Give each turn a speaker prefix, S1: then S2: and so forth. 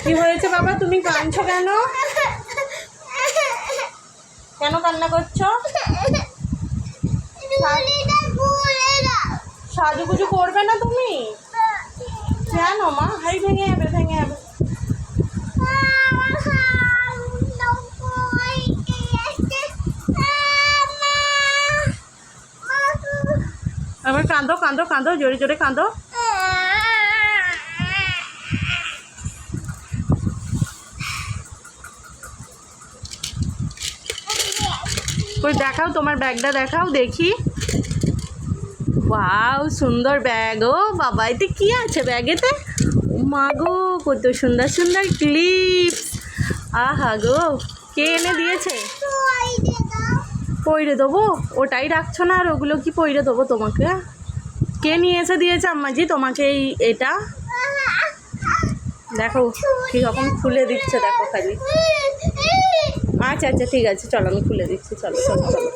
S1: কি হয়েছে বাবা, তুমি কাঁদছো কেন? কেন কান্না করছো? সাজুগুজু করবে না তুমি? কেন মা? হাই ভেঙে যাবে, ভেঙে যাবে। আবার কাঁদো কাঁদো কাঁদো, জোরে জোরে কাঁদো। কই দেখাও, তোমার ব্যাগটা দেখাও দেখি। ওয়াও, সুন্দর ব্যাগ। ও বাবা, এতে কি আছে ব্যাগেতে? ও মা গো, কত সুন্দর সুন্দর ক্লিপস। আহা গো, কে এনে দিয়েছে? পইরে দেবো? ওটাই রাখছো না আর ওগুলো কি পইরে দেবো তোমাকে? কে নিয়ে এসে দিয়েছে আম্মাজি তোমাকে এটা? দেখো কীরকম খুলে দিচ্ছে, দেখো খালি। আচ্ছা আচ্ছা ঠিক আছে, চলো আমি খুলে দিচ্ছি, চলো চলো চলো।